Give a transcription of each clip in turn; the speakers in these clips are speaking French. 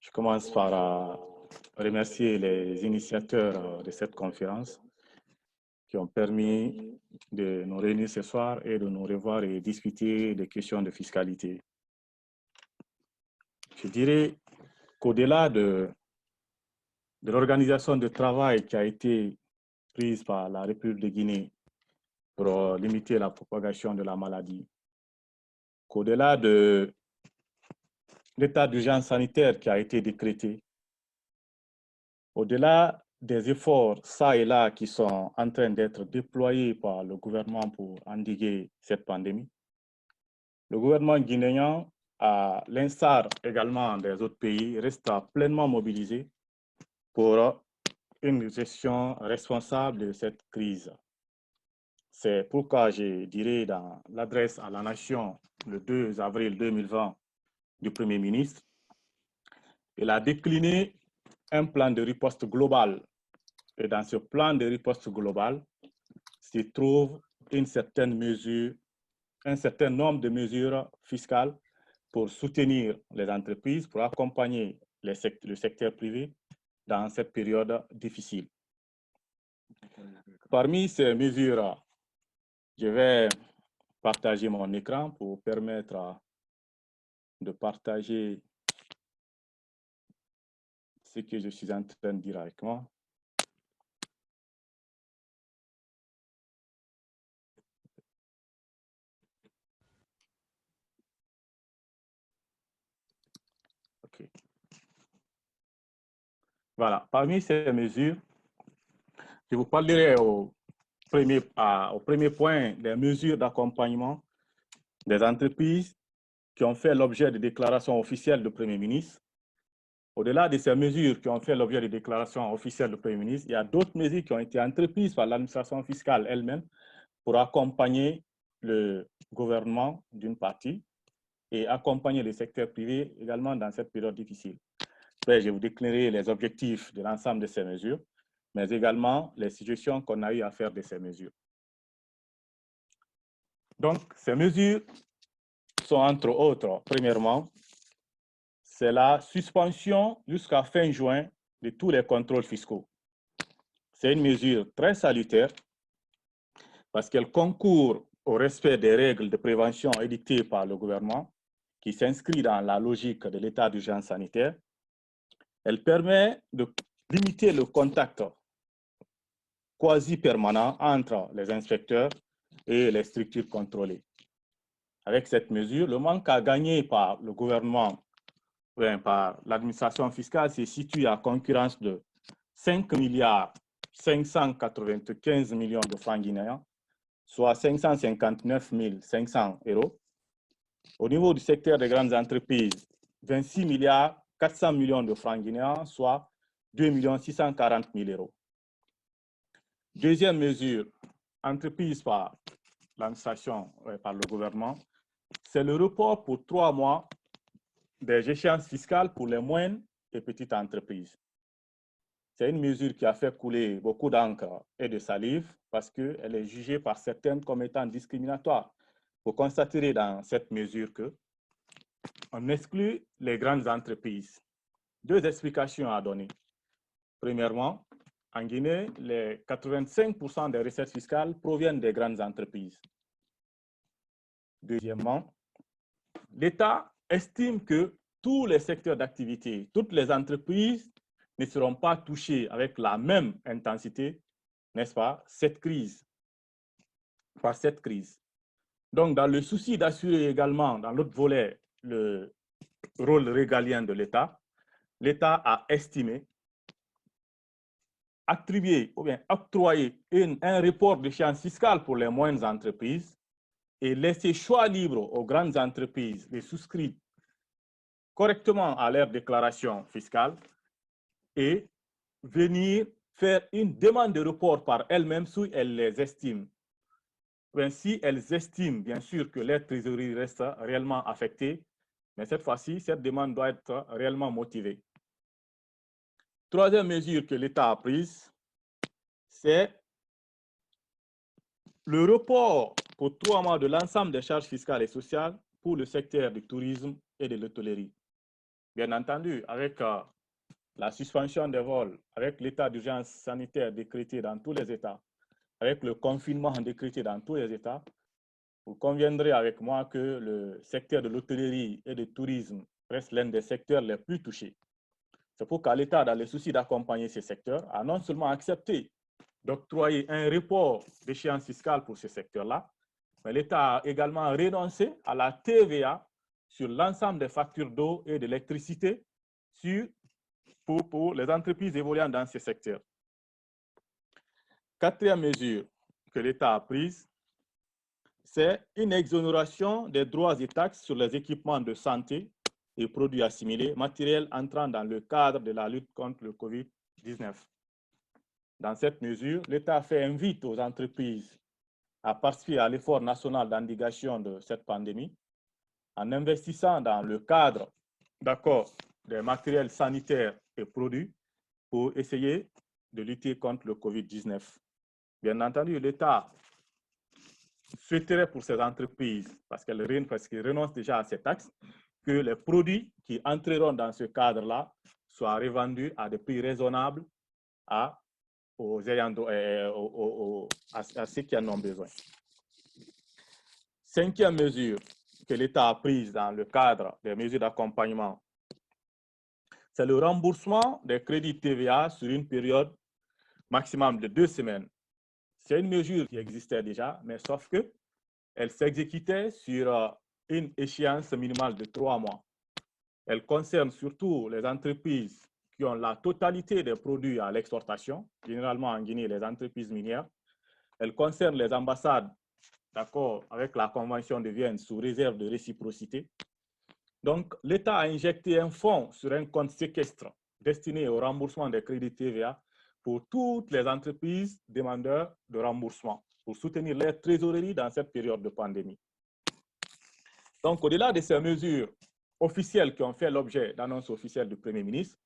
Je commence par remercier les initiateurs de cette conférence qui ont permis de nous réunir ce soir et de nous revoir et discuter des questions de fiscalité. Je dirais qu'au-delà de l'organisation de travail qui a été prise par la République de Guinée pour limiter la propagation de la maladie, qu'au-delà de l'état d'urgence sanitaire qui a été décrété, au-delà des efforts ça et là qui sont en train d'être déployés par le gouvernement pour endiguer cette pandémie, le gouvernement guinéen, à l'instar également des autres pays, reste pleinement mobilisé pour une gestion responsable de cette crise. C'est pourquoi je dirais dans l'adresse à la nation le 2 avril 2020 du Premier ministre, il a décliné un plan de riposte global. Et dans ce plan de riposte global se trouve un certain nombre de mesures fiscales pour soutenir les entreprises, pour accompagner le secteur privé dans cette période difficile. Parmi ces mesures, je vais partager mon écran pour permettre de partager ce que je suis en train de dire avec moi. Okay. Voilà, parmi ces mesures, je vous parlerai au premier point des mesures d'accompagnement des entreprises qui ont fait l'objet de déclarations officielles du Premier ministre. Au-delà de ces mesures qui ont fait l'objet de déclarations officielles du Premier ministre, il y a d'autres mesures qui ont été entreprises par l'administration fiscale elle-même pour accompagner le gouvernement d'une partie et accompagner le secteur privé également dans cette période difficile. Après, je vais vous déclarer les objectifs de l'ensemble de ces mesures, mais également les suggestions qu'on a eu à faire de ces mesures. Donc, ces mesures sont entre autres, premièrement, c'est la suspension jusqu'à fin juin de tous les contrôles fiscaux. C'est une mesure très salutaire parce qu'elle concourt au respect des règles de prévention édictées par le gouvernement qui s'inscrit dans la logique de l'état d'urgence sanitaire. Elle permet de limiter le contact quasi permanent entre les inspecteurs et les structures contrôlées. Avec cette mesure, le manque à gagner par le gouvernement, par l'administration fiscale, se situe à concurrence de 5 milliards 595 millions de francs guinéens, soit 559 500 euros. Au niveau du secteur des grandes entreprises, 26 milliards 400 millions de francs guinéens, soit 2 640 000 euros. Deuxième mesure, entreprise par l'administration, par le gouvernement, c'est le report pour 3 mois des échéances fiscales pour les moyennes et petites entreprises. C'est une mesure qui a fait couler beaucoup d'encre et de salive parce qu'elle est jugée par certains comme étant discriminatoire. Vous constaterez dans cette mesure qu'on exclut les grandes entreprises. Deux explications à donner. Premièrement, en Guinée, les 85% des recettes fiscales proviennent des grandes entreprises. Deuxièmement, l'État estime que tous les secteurs d'activité, toutes les entreprises ne seront pas touchées avec la même intensité, n'est-ce pas, par cette crise. Donc, dans le souci d'assurer également, dans l'autre volet, le rôle régalien de l'État, l'État a estimé attribuer ou bien octroyer un report d'échéance fiscale pour les moyennes entreprises et laisser choix libre aux grandes entreprises de souscrire correctement à leur déclaration fiscale et venir faire une demande de report par elles-mêmes si elles les estiment. Si elles estiment, bien sûr, que leur trésorerie reste réellement affectée, mais cette fois-ci, cette demande doit être réellement motivée. Troisième mesure que l'État a prise, c'est le report pour 3 mois de l'ensemble des charges fiscales et sociales pour le secteur du tourisme et de l'hôtellerie. bien entendu, avec la suspension des vols, avec l'état d'urgence sanitaire décrété dans tous les États, avec le confinement décrété dans tous les États, vous conviendrez avec moi que le secteur de l'hôtellerie et du tourisme reste l'un des secteurs les plus touchés. C'est pourquoi l'État, dans le souci d'accompagner ces secteurs, a non seulement accepté d'octroyer un report d'échéance fiscale pour ces secteurs-là, mais l'État a également renoncé à la TVA sur l'ensemble des factures d'eau et d'électricité pour les entreprises évoluant dans ces secteurs. Quatrième mesure que l'État a prise, c'est une exonération des droits et taxes sur les équipements de santé et produits assimilés, matériels entrant dans le cadre de la lutte contre le COVID-19. Dans cette mesure, l'État fait invite aux entreprises à participer à l'effort national d'endiguation de cette pandémie en investissant dans le cadre d'accord des matériels sanitaires et produits pour essayer de lutter contre le COVID-19. Bien entendu, l'État souhaiterait pour ces entreprises, parce qu'ils renoncent déjà à ces taxes, que les produits qui entreront dans ce cadre-là soient revendus à des prix raisonnables à ceux qui en ont besoin. Cinquième mesure que l'État a prise dans le cadre des mesures d'accompagnement, c'est le remboursement des crédits TVA sur une période maximum de 2 semaines. C'est une mesure qui existait déjà, mais sauf qu'elle s'exécutait sur une échéance minimale de 3 mois. Elle concerne surtout les entreprises qui ont la totalité des produits à l'exportation, généralement en Guinée, les entreprises minières. Elle concerne les ambassades, d'accord, avec la Convention de Vienne sous réserve de réciprocité. Donc, l'État a injecté un fonds sur un compte séquestre destiné au remboursement des crédits TVA pour toutes les entreprises demandeurs de remboursement, pour soutenir les trésoreries dans cette période de pandémie. Donc, au-delà de ces mesures officielles qui ont fait l'objet d'annonces officielles du Premier ministre,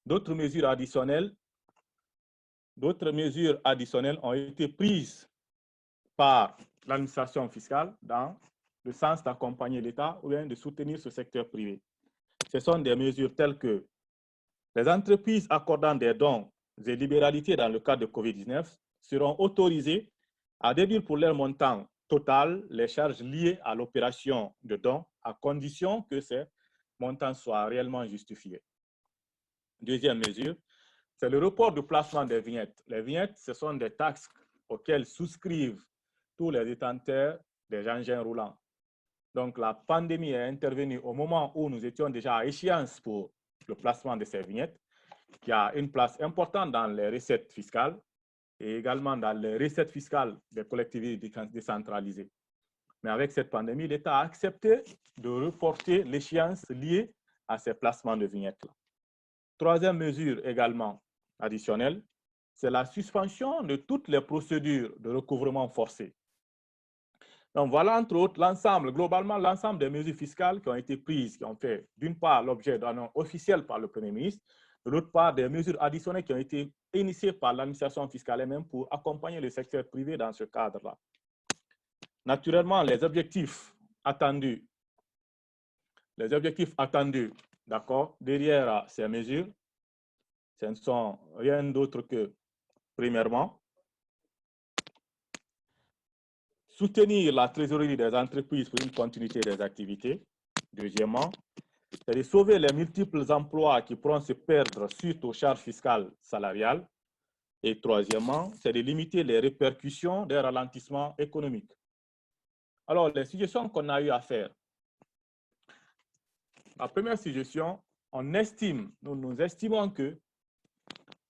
d'autres mesures additionnelles ont été prises par l'administration fiscale dans le sens d'accompagner l'État ou bien de soutenir ce secteur privé. Ce sont des mesures telles que les entreprises accordant des dons et libéralités dans le cadre de COVID-19 seront autorisées à déduire pour leur montant total les charges liées à l'opération de dons à condition que ces montants soient réellement justifiés. Deuxième mesure, c'est le report du placement des vignettes. Les vignettes, ce sont des taxes auxquelles souscrivent tous les détenteurs des engins roulants. Donc, la pandémie est intervenue au moment où nous étions déjà à échéance pour le placement de ces vignettes, qui a une place importante dans les recettes fiscales et également dans les recettes fiscales des collectivités décentralisées. Mais avec cette pandémie, l'État a accepté de reporter l'échéance liée à ces placements de vignettes-là. Troisième mesure également additionnelle, c'est la suspension de toutes les procédures de recouvrement forcé. Donc voilà, entre autres, globalement, l'ensemble des mesures fiscales qui ont été prises, qui ont fait d'une part l'objet d'annonces officielles par le Premier ministre, de l'autre part des mesures additionnelles qui ont été initiées par l'administration fiscale elle-même pour accompagner le secteur privé dans ce cadre-là. Naturellement, les objectifs attendus, d'accord, derrière ces mesures, ce ne sont rien d'autre que, premièrement, soutenir la trésorerie des entreprises pour une continuité des activités. Deuxièmement, c'est de sauver les multiples emplois qui pourront se perdre suite aux charges fiscales salariales. Et troisièmement, c'est de limiter les répercussions des ralentissements économiques. Alors, les suggestions qu'on a eu à faire. La première suggestion, nous estimons que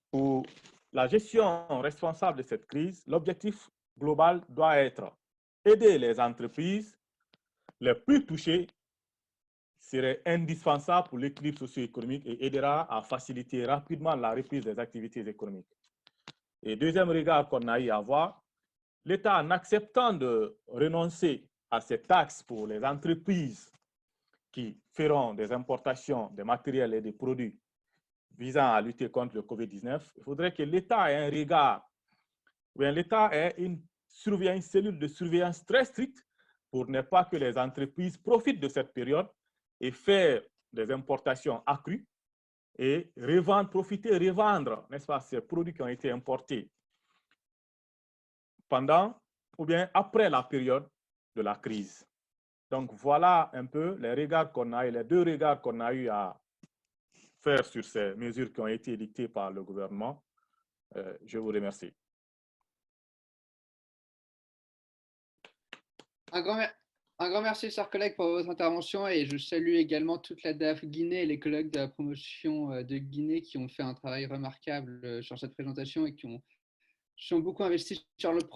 pour la gestion responsable de cette crise, l'objectif global doit être aider les entreprises les plus touchées, serait indispensable pour l'équilibre socio-économique et aidera à faciliter rapidement la reprise des activités économiques. Et deuxième regard qu'on a eu à voir, l'État, en acceptant de renoncer à ces taxes pour les entreprises qui feront des importations de matériel et de produits visant à lutter contre le COVID-19, il faudrait que l'État ait un regard, l'État ait une cellule de surveillance très stricte pour ne pas que les entreprises profitent de cette période et faire des importations accrues et revendre, profiter, revendre, n'est-ce pas, ces produits qui ont été importés pendant ou bien après la période de la crise. Donc, voilà un peu les regards qu'on a eu, les deux regards qu'on a eu à faire sur ces mesures qui ont été dictées par le gouvernement. Je vous remercie. Un grand merci, chers collègues, pour votre intervention et je salue également toute la DAF Guinée et les collègues de la promotion de Guinée qui ont fait un travail remarquable sur cette présentation et qui ont beaucoup investi sur le projet.